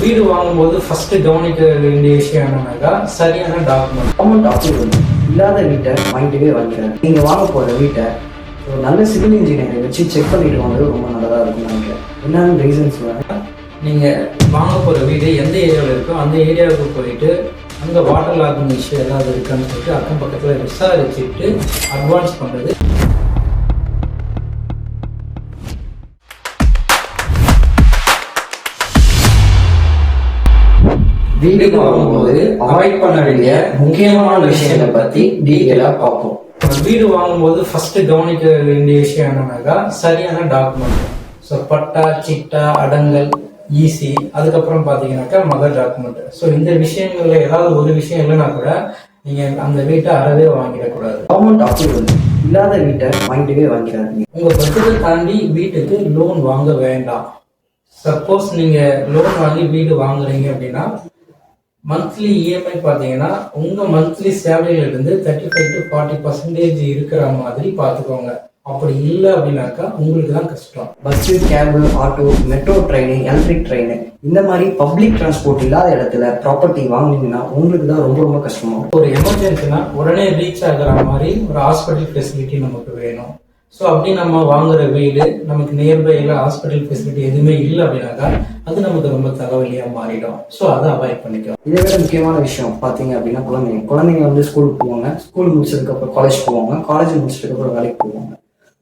வீடு வாங்கும்போது ஃபர்ஸ்ட் கவனிக்க வேண்டிய விஷயம் என்னன்னாக்கா சரியான டாக்குமெண்ட். கவர்மெண்ட் அப்ரூவல் இல்லாத வீட்டை வாங்கிட்டே வாங்கிக்கிறேன். நீங்கள் வாங்க போகிற வீட்டை ஒரு நல்ல சிவில் இன்ஜினியரை வச்சு செக் பண்ணிட்டு வாங்குறது ரொம்ப நல்லதாக இருக்கும்னு நினைக்கிறேன். என்னென்ன ரீசன்ஸ் வேணால் நீங்கள் வாங்க போகிற வீடு எந்த ஏரியாவில் இருக்கோ அந்த ஏரியாவுக்கு போயிட்டு அங்கே வாட்டர் லாகிங் இஷ்யூ ஏதாவது இருக்கான்னு சொல்லிட்டு அக்கம் பக்கத்தில் விசாரிச்சுட்டு அட்வான்ஸ் பண்ணுறது. வீடு வாங்கும்போது அவாய்ட் பண்ண வேண்டிய முக்கியமான விஷயங்களை பற்றி டீட்டெயிலாக பார்ப்போம். வீடு வாங்கும்போது ஃபர்ஸ்ட் கவனிக்க வேண்டிய விஷயம் என்னன்னாக்கா சரியான டாக்குமெண்ட். ஸோ பட்டா, சிட்டா, அடங்கல், ஈசி, அதுக்கப்புறம் பார்த்தீங்கன்னாக்கா மதர் டாக்குமெண்ட். ஸோ இந்த விஷயங்கள்ல ஏதாவது ஒரு விஷயம் இல்லைன்னா கூட நீங்கள் அந்த வீட்டை அறவே வாங்கிடக்கூடாது. கவர்மெண்ட் அப்ரூவல் இல்லாத வீட்டை வாங்கிட்டே வாங்கிடாதீங்க. உங்கள் பட்ஜெட்டை தாண்டி வீட்டுக்கு லோன் வாங்க வேண்டாம். சப்போஸ் நீங்கள் லோன் வாங்கி வீடு வாங்குறீங்க அப்படின்னா மந்த்லி இஎம்ஐ பார்த்தீங்கன்னா உங்கள் மந்த்லி சேலரியிலிருந்து 35 to 40% இருக்கிற மாதிரி பார்த்துக்கோங்க. அப்படி இல்லை அப்படின்னாக்கா உங்களுக்கு தான் கஷ்டம். Bus, cab, auto, metro train, electric train, இந்த மாதிரி பப்ளிக் டிரான்ஸ்போர்ட் இல்லாத இடத்துல ப்ராப்பர்ட்டி வாங்கினீங்கன்னா உங்களுக்கு தான் ரொம்ப ரொம்ப கஷ்டமாகும். ஒரு எமர்ஜென்சினா உடனே ரீச் ஆகிற மாதிரி ஒரு ஹாஸ்பிட்டல் ஃபெசிலிட்டி நமக்கு வேணும். ஸோ அப்படி நம்ம வாங்குற வீடு நமக்கு நியர்பையில் ஹாஸ்பிட்டல் ஃபெசிலிட்டி எதுவுமே இல்லை அப்படின்னாக்கா அது நமக்கு ரொம்ப தலைவலியாக மாறிடும். ஸோ அதை அவாய்ட் பண்ணிக்கலாம். இதை விட முக்கியமான விஷயம் பார்த்தீங்க அப்படின்னா குழந்தைங்க வந்து ஸ்கூலுக்கு போவாங்க, ஸ்கூல் முடிச்சதுக்கப்புறம் காலேஜ் போவாங்க, காலேஜ் முடிச்சதுக்கப்புறம் வேலைக்கு போவாங்க.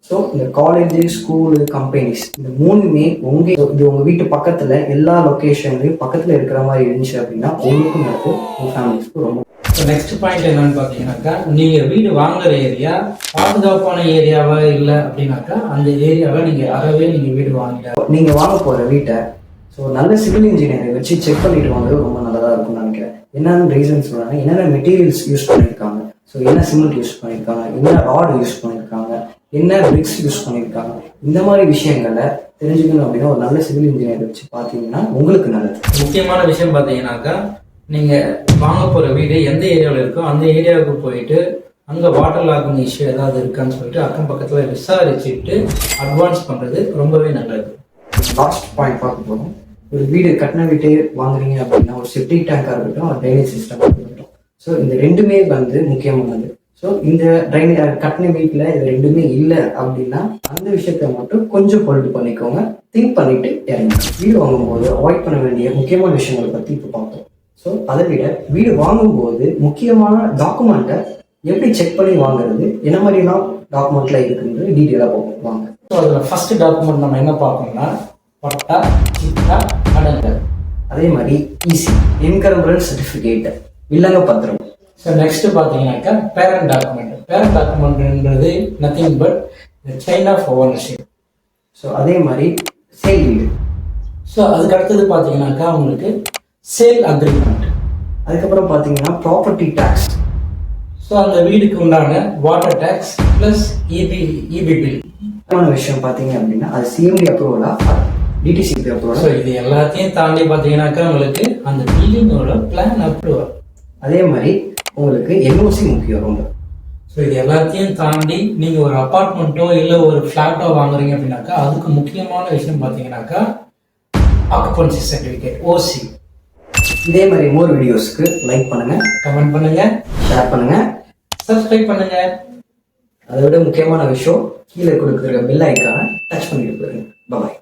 ஸோ இந்த காலேஜ், ஸ்கூலு, கம்பெனிஸ் இந்த மூணுமே உங்கள் வீட்டு பக்கத்தில் எல்லா லொக்கேஷன்லையும் பக்கத்தில் இருக்கிற மாதிரி இருந்துச்சு அப்படின்னா உங்களுக்கும் நடக்கு, உங்கள் ஃபேமிலிஸ்க்கும் ரொம்ப. நெக்ஸ்ட் பாயிண்ட் என்னன்னு பார்த்தீங்கன்னாக்கா நீங்கள் வீடு வாங்குற ஏரியா பாதுகாப்பான ஏரியாவா இல்லை அப்படின்னாக்கா அந்த ஏரியாவை நீங்கள் அறவே நீங்கள் வீடு வாங்கிட்ட. நீங்கள் வாங்க போகிற வீட்டை ஸோ நல்ல சிவில் இன்ஜினியரை வச்சு செக் பண்ணிட்டு வாங்குறது ரொம்ப நல்லதாக இருக்கும்னு நினைக்கிறேன். என்னென்ன ரீசன்ஸ் சொல்கிறாங்க, என்னென்ன மெட்டீரியல்ஸ் யூஸ் பண்ணியிருக்காங்க, ஸோ என்ன சிமெண்ட் யூஸ் பண்ணியிருக்காங்க, என்ன ராடு யூஸ் பண்ணியிருக்காங்க, என்ன பிரிக்ஸ் யூஸ் பண்ணியிருக்காங்க, இந்த மாதிரி விஷயங்களை தெரிஞ்சுக்கணும் அப்படின்னா ஒரு நல்ல சிவில் இன்ஜினியரை வச்சு பார்த்தீங்கன்னா உங்களுக்கு நல்லது. முக்கியமான விஷயம் பார்த்தீங்கன்னாக்கா நீங்கள் வாங்க போகிற வீடு எந்த ஏரியாவில் இருக்கோ அந்த ஏரியாவுக்கு போயிட்டு அங்கே வாட்டர் லாகிங் இஷ்யூ ஏதாவது இருக்கான்னு சொல்லிட்டு அக்கம் பக்கத்தில் விசாரிச்சுட்டு அட்வான்ஸ் பண்ணுறது ரொம்பவே நல்லது. லாஸ்ட் பாயிண்ட் பார்க்க போகிறோம். ஒரு வீடு கட்டின வீட்டே வாங்குறீங்க அப்படின்னா ஒரு செப்டிக் டேங்காக இருக்கட்டும், ஒரு ட்ரைனேஜ் சிஸ்டமாக இருக்கட்டும், ஸோ இந்த ரெண்டுமே வந்து முக்கியமானது. ஸோ இந்த கட்டின வீட்டில் இது ரெண்டுமே இல்லை அப்படின்னா அந்த விஷயத்த மட்டும் கொஞ்சம் பொருட்டு பண்ணிக்கோங்க, திங்க் பண்ணிட்டு இறங்க. வீடு வாங்கும்போது அவாய்ட் பண்ண வேண்டிய முக்கியமான விஷயங்களை பற்றி இப்போ பார்த்தோம். ஸோ அதை விட வீடு வாங்கும்போது முக்கியமான டாக்குமெண்ட்டை எப்படி செக் பண்ணி வாங்குறது, என்ன மாதிரிலாம் டாக்குமெண்ட்ல இருக்குன்றது டீட்டெயிலாக பார்ப்போம் வாங்க. ஸோ அதில் ஃபர்ஸ்ட் டாக்குமெண்ட் நம்ம என்ன பார்க்கணும்னா பட்டா, சிட்டா, அடங்கல், அதே மாதிரி ஈசி, என்கரம்பரன்ஸ் சர்டிஃபிகேட், வில்லங்க பத்திரம். ஸோ நெக்ஸ்ட் பார்த்தீங்கன்னாக்கா பேரண்ட் டாக்குமெண்ட். பேரண்ட் டாக்குமெண்ட்ன்றது nothing but chain of ownership. So அதே மாதிரி சேல் வீடு. ஸோ அதுக்கு அடுத்தது பார்த்தீங்கன்னாக்கா உங்களுக்கு சேல் அக்ரிமெண்ட். அதுக்கப்புறம் பார்த்தீங்கன்னா ப்ராப்பர்ட்டி டேக்ஸ். ஸோ அந்த வீடுக்கு உண்டான water tax plus EB bill. விஷயம் பார்த்தீங்க அப்படின்னா அது சிஎம்டி அப்ரூவலா, டிடிசிபி அப்ரூவலா. ஸோ இது எல்லாத்தையும் தாண்டி பார்த்தீங்கன்னாக்கா உங்களுக்கு அந்த பில்டிங்கோட பிளான் அப்ரூவல், அதே மாதிரி உங்களுக்கு என்ஓசி முக்கியம் ரொம்ப. ஸோ இது எல்லாத்தையும் தாண்டி நீங்கள் ஒரு அப்பார்ட்மெண்ட்டோ இல்லை ஒரு ஃப்ளாட்டோ வாங்குறீங்க அப்படின்னாக்கா அதுக்கு முக்கியமான விஷயம் பார்த்தீங்கன்னாக்கா ஆக்குபன்சி சர்டிஃபிகேட், ஓசி. இதே மாதிரி மோர் வீடியோஸ்க்கு லைக் பண்ணுங்க, கமெண்ட் பண்ணுங்க, ஷேர் பண்ணுங்க, சப்ஸ்கிரைப் பண்ணுங்க. அதை விட முக்கியமான விஷயம் கீழே கொடுக்குற பெல் ஐக்கானை டச் பண்ணிட்டு போயிருங்க. பாய்.